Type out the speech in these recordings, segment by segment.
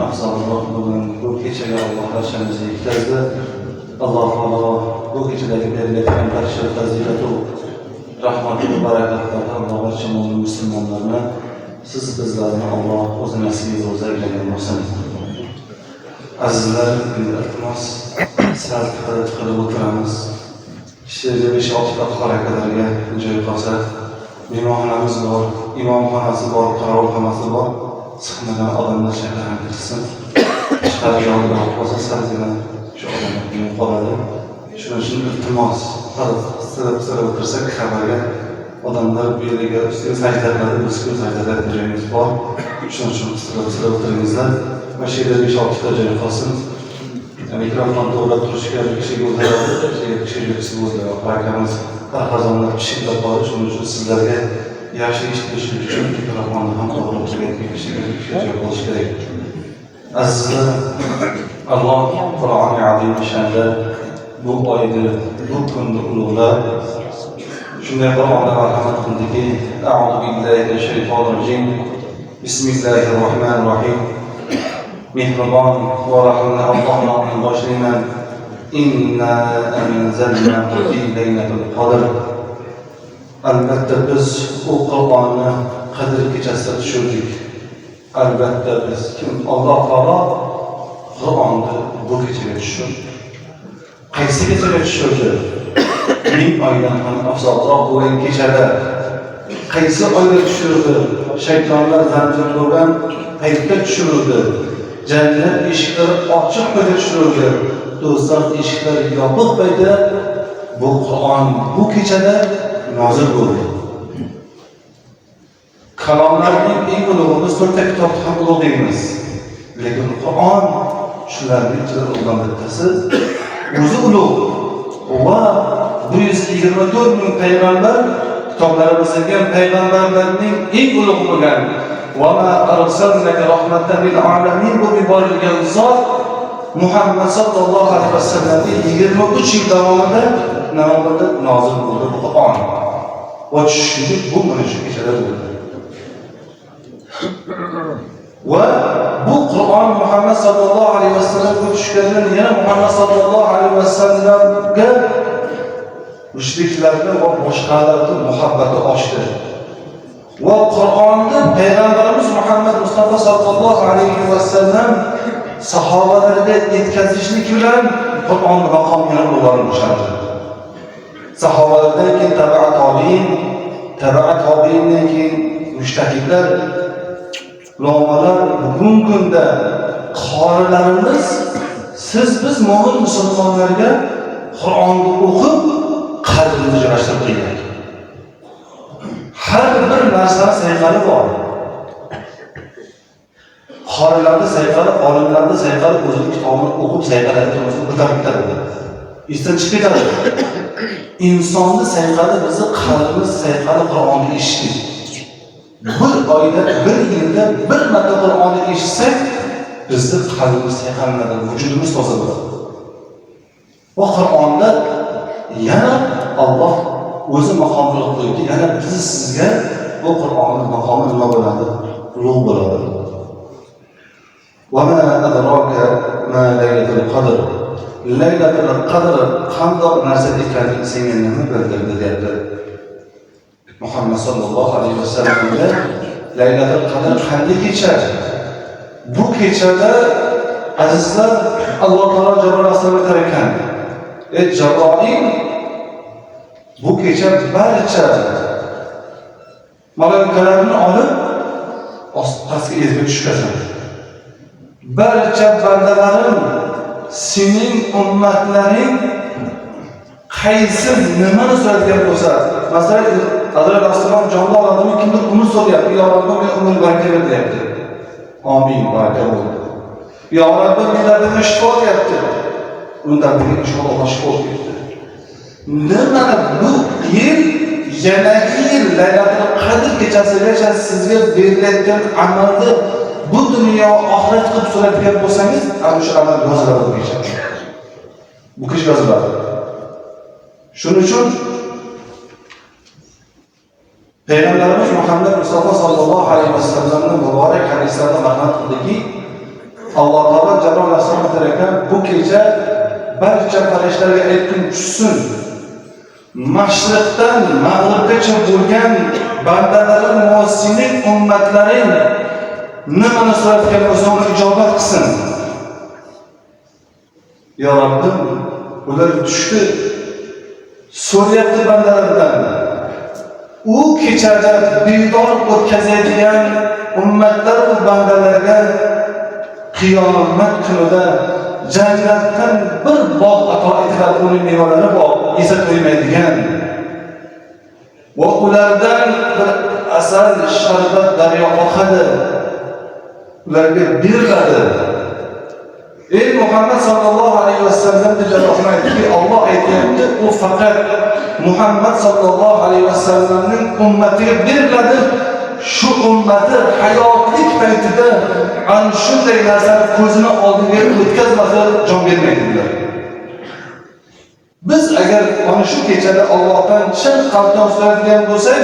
afzalroq bugun bu kechaga Alloh barchamizni yetkazdi. Alloh taolo bu kechadagi beriladigan barcha fazilatu rahmat va barakatlardan Alloh barcha mo'min musulmonlarni siz bizlarni Alloh o'z nasibi o'zi aylagan bo'lsin. Azizlar, iltimos sal qilib o'tiramiz. Ishlarga 5-6 daqiqa harakatlariga joy qolsa, mehmonxonamiz bor, imomxonasi bor, qarovulxonasi bor. Siqmagan odamlar shahar kirsin. Chiqarib olib qolsa, salgina shu odamlar bilan qoladi. Shuning uchun iltimos sirib o'tirsak, xabarga odamlar bu yerga ustiga sajda qiladi, biz sajda qiladiganimiz bor. Shuning uchun sirib o'tiringizlar. Mashina 5-6 ta joy qolsin. Mikrofon to'g'rilab turishga kishiga o'zgaradi, kishiga o'zgaradi. Barakamiz har xazonlar pishib qoldi. Shuning uchun sizlarga yaxshi eshitish uchun mikrofonni ham to'g'rilab turgan kishiga joy bo'lishi kerak. Azizlar, Alloh Qur'oni azim shanda bu oyda, bu kunni ulug'lab, shunday Qur'onda marhamat qildiki, a'udhu billahi minash shaytonir rojim. Bismillahirrohmanirrohim. Mehribon va rahimli Allohning boshlayman. Inna anzalnahu fi laylatil qadr. Albatta biz bu Qur'onni Qadr kechasida tushirdik. Albatta biz kim? Alloh taolo Qur'onni bu kechaga tushirdi. Qaysi kechaga tushirdi? Ming oydan ham afzalroq bo'lgan kechada. Qaysi oyda tushirdi? Shaytonlar zanjir bo'lgan paytda tushirdi. Jannat eshiklari ochiq paytda tushirildi. Do'stlar, eshiklari yopiq paytda bu Qur'on bu kechada nozil bo'ldi. Kalomlarning eng ulug'i 4 kitobni ham ulug' deymiz. Lekin Qur'on shularning ichida ulug'dan bittasi o'zi ulug' va 124 ming payg'ambar kitoblarimizga payg'ambarlarning eng ulug' bo'lgan وَمَا أَرْسَلْنَاكَ رَحْمَةً لِلْعَالَمِينَ bu yuborilgan zot Muhammad sallallohu alayhi vasallamning 23 yil davomida navbatda nozil bo'ldi bu Qur'on. Va tushlik bu mana shu kechada bo'ldi. Va bu Qur'on Muhammad sallallohu alayhi vasallamga tushgandan yana Muhammad sallallohu alayhi vasallamga mushriklarga va boshqalarga muhabbati oshdi. Va Qur'onni payg'ambarimiz Muhammad Mustafa sallallohu alayhi vasallam sahobalarga yetkazishlik bilan Qur'on maqomini ulug'lashdi. Sahobalardan keyin tabi'at tobiindan keyin mushtahidlar, ulamolar bugungi kunda qorilarimiz biz mo'min musulmonlarga Qur'onni o'qib qalbimizni joylashtirib qo'ygan. Har bir narsani sayqali bor. Qorilarda sayqali, olimlarda sayqali o'zining kitobini o'qib sayqaladi turmasa bitadi. Isdan chiqib ketadi. Insonni sayqali bizni qalbimiz sayqali Qur'onni eshitdik. Bir oyda, bir yilda bir marta Qur'onni eshitsak, bizni qalbimiz sayqalanadi, vujudimiz toza bo'ladi. Va Qur'onda yana Alloh o'zi maqomini qo'ydi. Yana biz sizga bu Qur'onning maqomi nima bo'ladi? Ulug' bo'ladi. Va ma adraka ma laylatul qadr. Laylatul qadr qanday narsa ekanligini senga nima bildirdi deyapti. Muhammad sallallohu alayhi vasallamga laylatul qadr qanday kecha? Bu kechada azizlar Alloh taolo Jabroil alayhisalomga aytar ekan. Ey Jabroil, bu kecha barcha malaikalarni olib pastga ezib tushkasan. Barcha bandalarim sening ummatlaring qaysi nimani so'raydigan bo'lsa, masalan, Hazrat Rasululloh jonli oladimi, kimdir uni so'rayapti, yo Alloh men umr baraka ber deyapti. Amin, baraka bo'ldi. Yo Alloh menlarga shifo deyapti. Undan bir inshaalloh shifo berdi. Nima bu yil yanagi yil Laylatul Qadr kechasigacha sizga beriladigan amalni bu dunyo oxirat qilib so'raydigan bo'lsangiz, ana shu amal yoziladi bu kecha. Bu kecha yoziladi. Shuning uchun Payg'ambarimiz Muhammad Mustafa sallallohu alayhi vasallamning muborak hadislarida marhamat qildiki, Alloh taolo Jalol alayhissalom aytar ekan, bu kecha barcha farishtalarga aytdim tushsin. Mashriqdan mag'ribgacha bo'lgan bandalarim va sening ummatlaring nimani so'rayotgan bo'lsa uni ijobat qilsin. Ya Rabbim, ular tushdi. So'rayapti bandalardan. U kechada bedor o'tkazadigan ummatlar va bandalarga qiyomat kunida jannatdan bir bog' ato etiladi, uning mevalari bor, esa to'ymaydigan. Va ulardan bir asal sharbat daryo oqadi. Ularga beriladi. Ey Muhammad sallallohu alayhi vasallam deb aytdiki, Alloh aytayapti, u faqat Muhammad sallallohu alayhi vasallamning ummatiga beriladi. Shu ummati hayotlik paytida ana shunday narsani ko'zini oldiga o'tkazmasa jon bermaydilar. Biz agar ana shu kechada Allohdan chin qalbdan so'raydigan bo'lsak,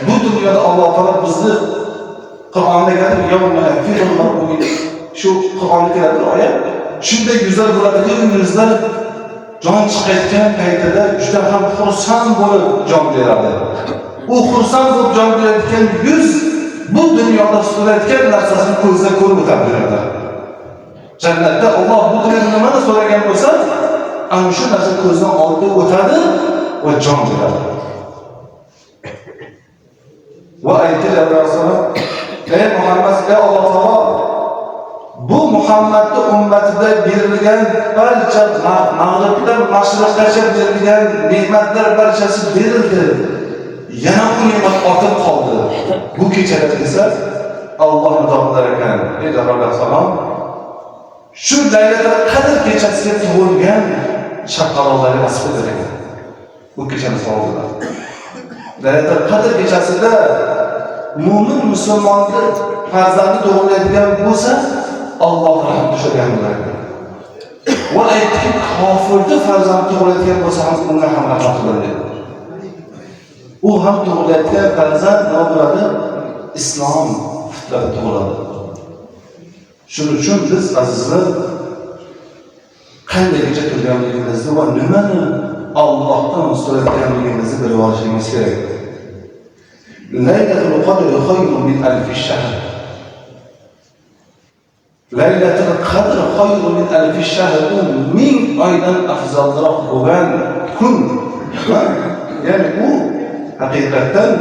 bu dunyoda Alloh taolo bizni Qur'onda keladi, shu Qur'onda keladi oyat. Shunday yuzlar bo'ladiki, yuzlar jon chiqayotgan paytida juda ham xursand bo'lib jon beradi. U xursand bo'lib jon berayotgan yuz bu dunyoda so'rayotgan narsasini ko'zda ko'rib o'tadi. Jannatda Alloh bu dunyoda nimani so'ragan bo'lsa, ana shu narsa ko'zdan oldiga o'tadi va jon beradi. Va aytdilar Rasululloh, ey Muhammad, ey Alloh taolo, bu Muhammadning ummatida berilgan barcha mag'ribdan mashriqgacha berilgan ne'matlar barchasi berildi. Yana bu ne'mat ortib qoldi. Bu kechada esa Alloh mudofaa ekan. Ey Jalol alayhissalom, shu Laylatul Qadr kechasiga tug'ilgan chaqaloqlarga nasib ekan. Bu kechani savobidir. Laylatul Qadr kechasida mu'min musulmonlar farzandi tug'iladigan bo'lsa, Alloh rahmat tushirgan bo'ladi. Va aytki, kofirda farzand tug'iladigan bo'lsa ham unga ham rahmat qiladi. U ham tug'ilayotgan farzand nima bo'ladi? Islom fitrati tug'iladi. Shuning uchun biz azizlar qanday kecha turganligimizni va nimani Allohdan so'rayotganligimizni bilib olishimiz kerak. Laylatul Qadr khayrun min alf shahr. Laylatul Qadr khayrun min alf shahr. Ming oydan afzalroq bo'lgan kun. Ya'ni u haqiqatan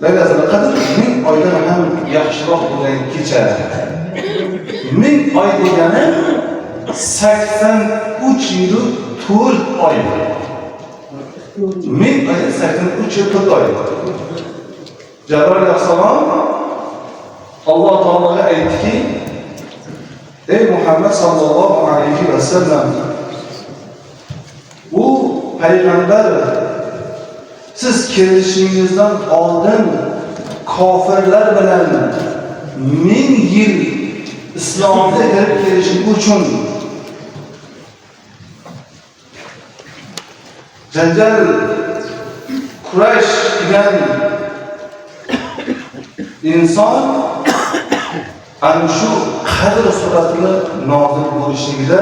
Laylatul Qadr ming oydan ham yaxshiroq bo'lgan kecha. Ming oy degani 83 yil 4 oy. Ming oy 83 yil 4 oy. Jalol alayhissalom Alloh taologa aytdiki, ey Muhammad sallallohu alayhi vasallam, u payg'ambar siz kelishingizdan oldin kofirlar bilan 1000 yil islomga kirib kelish uchun janjal kurash degan inson ana shu Qadr suratini nozil bo'lishligida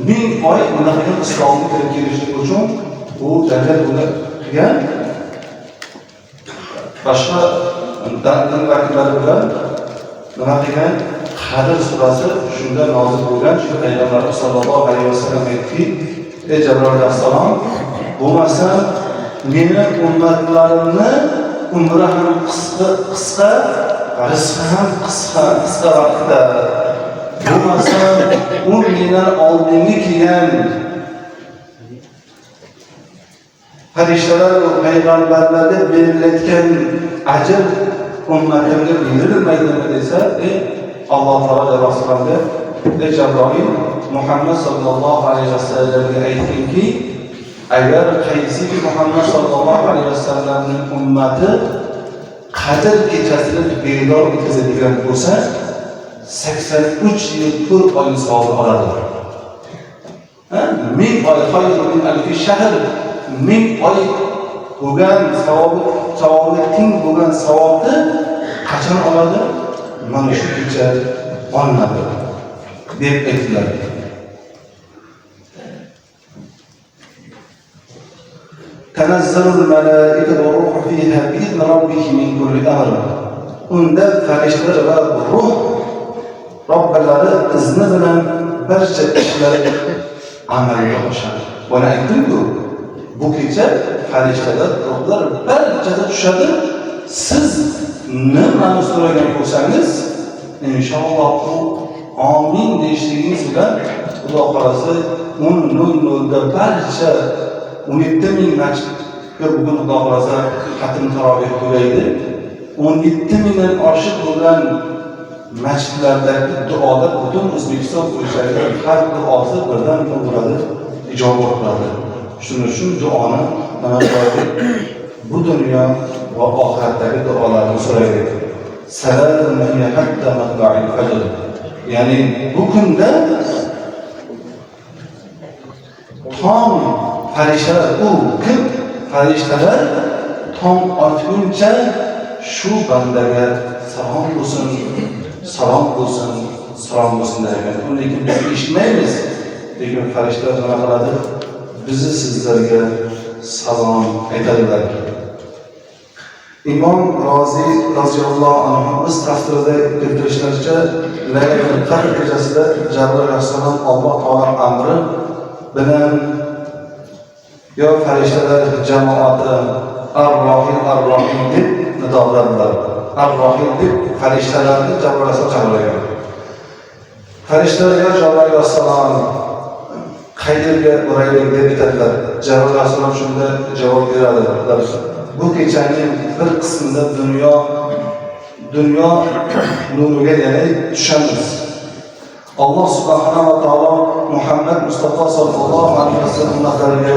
1000 oy ularga islomga kirib kelish uchun u janjal qilgan boshqa din vakillari bilan nima qilgan? Qadr surasi shunda nozil bo'lgan. Shu payg'ambarimiz sollallohu alayhi vasallam aytdiki, ey Jalol alayhissalom, bo'lmasa meni ummatlarimni umri ham qisqa, rizqi ham qisqa vaqtda, bo'lmasa u mendan oldingi kelgan farishtalar va payg'ambarlarga berilayotgan ajr ummatimga berilmaydimi desa, Alloh taolo Rasulullohga, ey Jabroil, Muhammad sallallohu alayhi vasallamga aytdiki, agar qaysi Muhammad sallallohu alayhi vasallamning ummati Qadr kechasida bedor o'tkazadigan bo'lsa, 83 yil 4 oy savob oladi. 1000 oy xayrun min alf shahr. 1000 oy bo'lgan savobga teng bo'lgan savobni qachon oladi? Mana shu kecha olinadi deb aytdilar. Tanazzalul malaikatu va ruhu fiha bi'izni rabbihim min kulli amr. Unda farishtalar va ruh Robbilari izni bilan barcha ishlar amalga oshadi. Buni aytdim-ku, bu kecha farishtalar, ruhlar barchada tushadi. Siz nimani so'ragan bo'lsangiz, inshaalloh bu amin deyishligingiz bilan Xudo xolasa 10:00 da barcha 17,000 masjidga bugun Xudo xolasa xatm taroveh to'laydi. 17,000 dan oshiq bo'lgan masjidlardagi duolar butun O'zbekiston bo'yicha har duosi birdan bo'ladi, ijobat bo'ladi. Shuning uchun duoni mana bu dunyo va oxiratdagi duolarni so'raylik. Salamun hiya hatta matla'il fajr. Ya'ni bu kunda tong farishtalar, u kim? Farishtalar tong otguncha shu bandaga salom bo'lsin, salom bo'lsin, salom bo'lsin degan. Lekin biz eshitmaymiz. Lekin farishtalar nima qiladi? Bizni sizlarga salom aytadilar. Imom Rozi roziyallohu anhu biz tafsirida keltirishlaricha, Laylatul Qadr kechasida Jabril alayhissalom Alloh taolo amri bilan yo farishtalar jamoati ar-rohil deb nidoladilar. Ar-rohil deb farishtalarni Jabril alayhissalom chaqirgan. Farishtalar yo Jabril alayhissalom qayerga boraylik deb aytadilar. Jabril alayhissalom shunda javob beradi. Bu kechaning bir qismida dunyo nuriga ya'ni tushamiz. Alloh subhanahu va taolo Muhammad Mustafa sallallohu alayhi vasallamga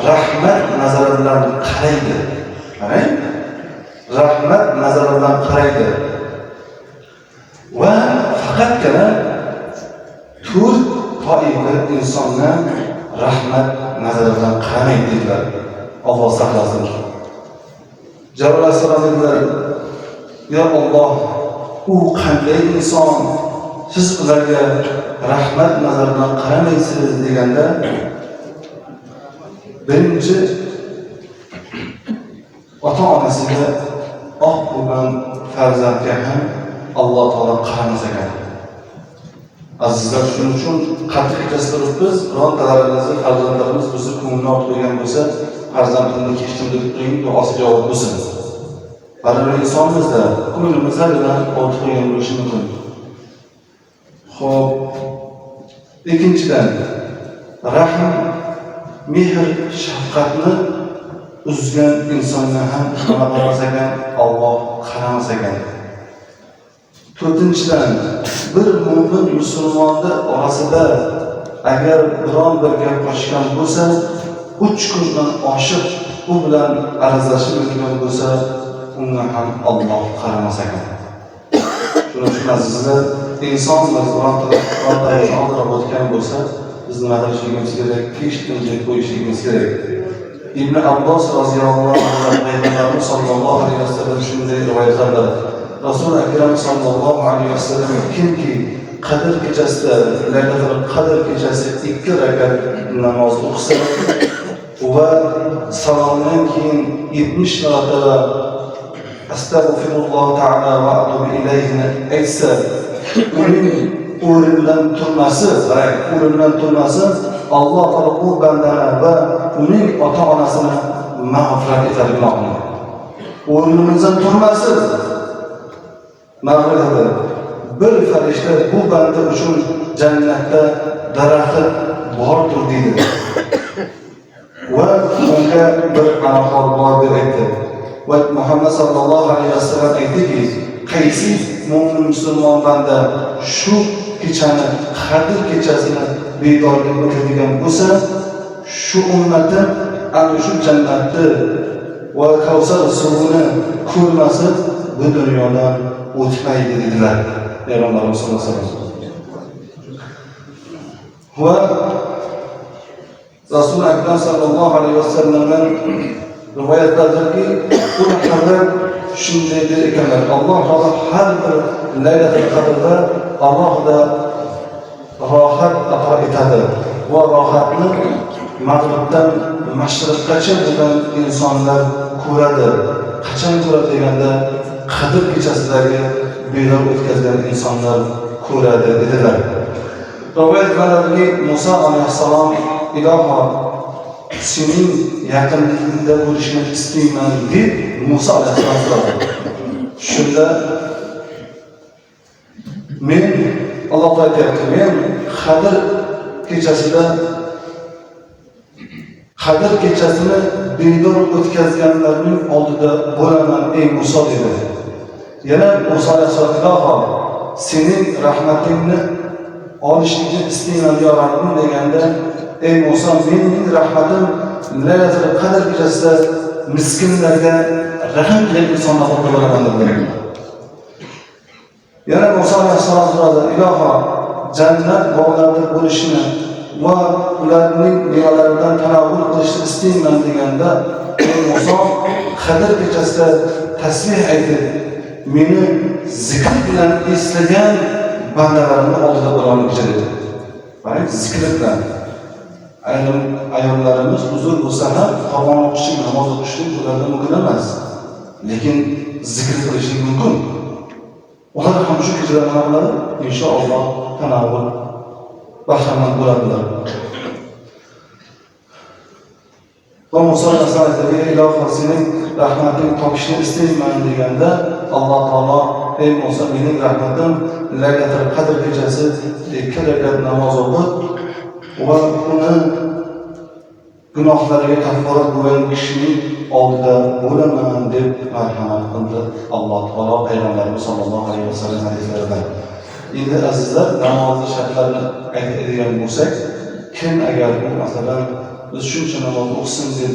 rahmat nazari bilan qaraydi. Qarang, rahmat nazari bilan qaraydi. Va faqatgina 4 toifa insondan rahmat nazari bilan qaramaydi dedilar. Alloh saqlasin. Jabril alayhissalom dedilar: "Ya Alloh, u qanday inson? Siz ularga rahmat nazaridan qaramaysiz" deganda, birinchi ota-onasiga oq bo'lgan farzandga ham Alloh taolo qaramas ekan. Azizlar, shuning uchun qattiq kechasi turibmiz, birontalarimizni farzandlarimiz bizni ko'ngilni olib qo'ygan bo'lsa, farzandimni kechdim deb turib duosi javob bo'lsin. Baribir insonimizda ko'nglimizda bilan olib qo'ygan bo'lishi mumkin. Xo'p, ikkinchidan, rahm, mehr, shafqatni uzgan insonga ham qaramas ekan, Alloh qaramas ekan. To'rtinchidan, bir mo'min musulmonni orasida agar biron bir gap qochgan bo'lsa, 3 kundan oshiq u bilan arazlashib yurgan bo'lsa, unga ham Alloh qaramas ekan. Shuning uchun azizlar, inson birontalarni oldirib o'tgan bo'lsa, biz nima qilishimiz kerak? Hech tinchlik qo'yishimiz kerak. Ibn Abbos roziyallohu anhu Payg'ambarimiz sollallohu alayhi vasallam shunday rivoyat qildilar. Rasul akram sallallohu alayhi vasallam kimki Qadr kechasida, Laylatul Qadr kechasi 2 rakat namoz o'qisa va salomdan keyin 70 marotaba astag'firulloh taala va atubu ilayhi aytsa, uning o'rnidan turmasi, Alloh taolo bu bandani va uning ota-onasini mag'firat etadi gunohini. O'rnimizdan turmasi mag'firat. Bir farishta bu banda uchun jannatda daraxti bordir dedi. Va unga bir anaqor bor deb aytdi. Va Muhammad sallallohu alayhi vasallam aytdiki, qaysi mo'min musulmon banda shu kechani, Qadr kechasini bedorlik o'tadigan bo'lsa, shu ummati ana shu jannatni va Kavsar suvini ko'rmasa bu dunyodan o'tmaydi dedilar Payg'ambarimiz sollallohu alayhi vasallam. Va Rasul akram sallallohu alayhi vasallamdan rivoyat qildilarki, ular shunday der ekanlar: Alloh taolo har bir Laylatul Qadrda alohida rohat ato etadi va rohatni mag'ribdan mashriqgacha bo'lgan insonlar ko'radi. Qachon ko'radi deganda, Qadr kechasidagi bedor o'tkazgan insonlar ko'radi dedilar. Rivoyat qilinadiki, Musa alayhissalom iloho sening yaqinligingda bo'lishni istayman deb Musa alayhissalom so'radi. Shunda men Alloh aytayapti, men Qadr kechasini bedor o'tkazganlarning oldida bo'laman ey Muso dedi. Yana Muso alayhissalom iloho sening rahmatingni olishni istayman yo Rabbim deganda, ey Muso mening rahmatim Laylatul Qadr kechasida miskinlarga rahim qilgan insonlar oldida bo'laman dedi. Yana Muso alayhissalom so'radi, iloho jannat bog'larida bo'lishni va ularning mevalaridan tanovvul qilishni istayman deganda, ey Muso Qadr kechasida tasbih aytib meni zikr bilan eslagan bandalarimni oldida bo'lamoqchi dedi. Mana zikr bilan ayollarimiz uzr bo'lsa ham Qur'on o'qishlik, namoz o'qishlik ularda mumkin emas. Lekin zikr qilishlik mumkin. Ular ham shu kechada nima qiladi? Inshaalloh tanovvul bahramand bo'ladilar. Va Muso alayhissalom aytadi, iloho sening rahmating topishni istayman deganda, Alloh taolo ey Muso mening rahmatim Laylatul Qadr kechasi 2 rakat namoz o'qib va uni gunohlariga kafforat bo'lgan kishining oldida bo'laman deb marhamat qildi Alloh taolo payg'ambarimiz sollallohu alayhi vasallam hadislarida. Endi azizlar, namozning shartlarini aytadigan bo'lsak, kim agar bu masalan biz shuncha namoz o'qisin deb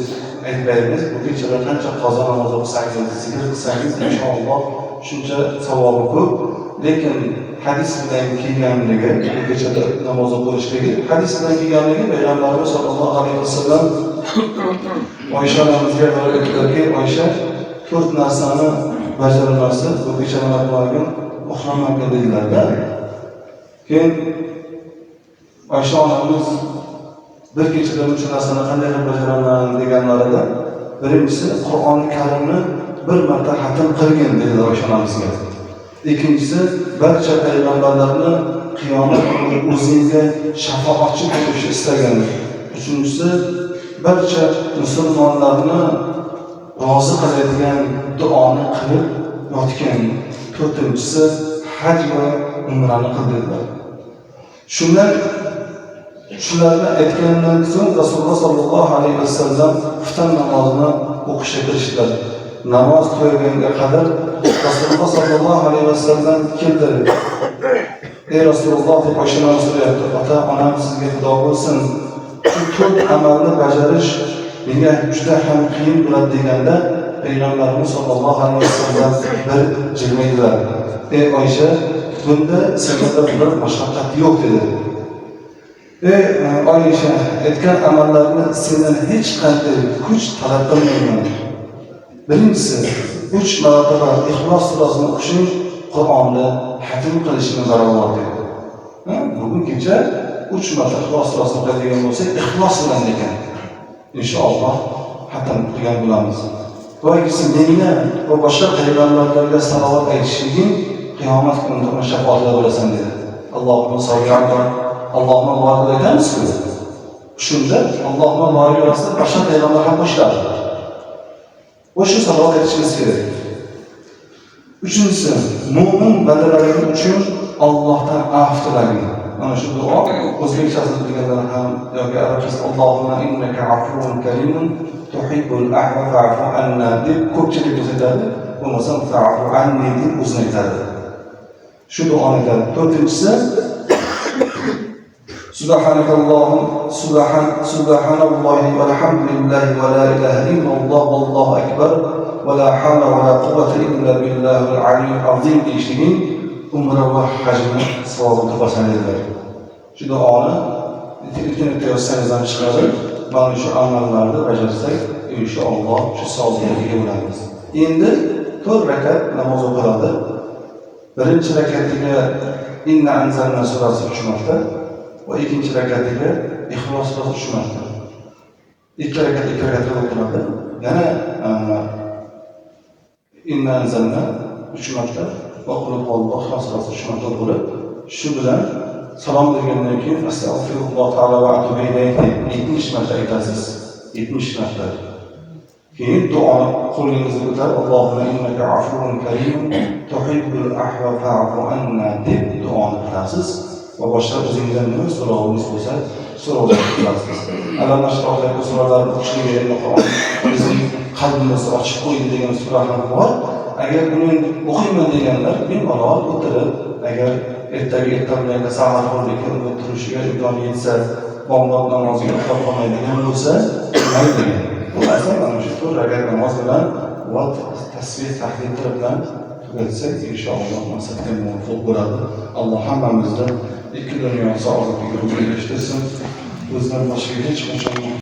aytmaymiz, bu kechada qancha qazo namoz o'qisangiz, zikr qilsangiz inshaalloh shuncha savobi ko'p. Lekin hadis bilan kelganligi, bu kechada namoz o'qishligi, hadis bilan kelganligi payg'ambarimiz sollallohu alayhi vasallam Oysha onamizga aytdilarki, Oysha 4 narsani bajarmasa bu kecha nima qilgan, uxlamagan dedilar-da. Keyin Oysha onamiz bir kechada shu narsani qanday qilib bajaraman deganlarida, birinchisi Qur'oni Karimni bir marta xatm qilgin dedilar Oysha onamizga. Ikkinchisi barcha payg'ambarlarni qiyomat kunida o'zingga shafoatchi bo'lishni istagan. Uchinchisi barcha musulmonlarni rozi qiladigan duoni qilib yotgan. To'rtinchisi haj va umrani qildilar. Shularni aytgandan so'ng Rasululloh sollallohu alayhi vasallam xufton namozini o'qishga kirishdilar. Namoz tugaganiga qadar Rasululloh sollallohu alayhi vasallam keldi. Ey Rasululloh deb Oyshadan so'rayapti. Ota, onam sizga xudo bo'lsin. Shu 4 amalni bajarish menga juda ham qiyin bo'ladi deganda, payg'ambarimiz sollallohu alayhi vasallam bir jilmaydilar. Ey Oysha, bunda senga bir mashaqqat yo'q dedi. Ey Oysha, aytgan amallarni sendan hech qanday kuch talab qilmayman. Birinchisi 3 marotaba Ixlos surasini o'qishing Qur'onni xatm qilishning barobar dedi. Bugun kecha 3 marta Ixlos surasini o'qiydigan bo'lsak, ixlos bilan ekan. Inshaalloh xatm qilgan bo'lamiz. Va ikkinchisi menga va boshqa payg'ambarlarga salovat aytishliging qiyomat kunida shafoatlar bo'lasan dedi. Allohumma solli ala Allohumma barik aytamiz-ku. Shunda Allohumma barik orasida boshqa payg'ambar ham qo'shiladi. O'sha salovat aytishimiz kerak. Uchinchisi, mo'min bandalari uchun Allohdan afv tilagin. Mana shu duo o'zbekchasini bilganlar ham yoki arabchasi Allohumma innaka afuvun karimun tuhibbul afwa fa'fu anna deb ko'pchilik aytadi. Bo'lmasa fa'fu anni deb o'zini aytadi. Shu duoni aytadi. To'rtinchisi Subhanallahi walhamdulillahi wa la ilaha illalloh wallohu akbar va la havla va la quwwata illa billahil aliyyil azim deyishliging umra va hajni savobini topasan dedilar. Shu duoni internetda yozsangiz ham chiqadi. Mana shu amallarni bajarsak, inshaalloh shu savobga ega bo'lamiz. Endi 4 rakat namoz o'qiladi. Birinchi rakatiga Inna anzalna surasi 3 marta va ikkinchi rakatiga Ixlos surasi 3 marta. Ikki rakat o'qiladi. Yana Inna anzalna 3 marta va qul huvallohu Ixlos surasi 3 marta o'qilib, shu bilan salom bergandan keyin astag'firulloh taala va atubu ilayhi 70 marta aytasiz. 70 marta. Keyin duoni qo'lingizni ko'tarib Allohumma innaka afuwun karimun tuhibbul afwa fa'fu anna deb duoni qilasiz va boshqa o'zingizdan nima so'rovingiz bo'lsa so'rovlarni qilasiz. Alam nashrohdagi suralarni o'qishga endi Qur'on bizning qalbimizni ochib qo'ydi degan suralar ham bor. Agar buni o'qiyman deganlar bemalol o'tirib, agar ertaga saharxo'rlikka unib turishiga imkon yetsa, bomdod namoziga uxlab qolmaydigan bo'lsa, mayli. Bu asal mana shu 4 rakat namoz bilan va tasbih tahlil bilan tugatsak, inshaalloh maqsadga muvofiq bo'ladi. Alloh hammamizni ikki dunyo sog'ligiga erishtirsin. O'zidan boshqa hech qachon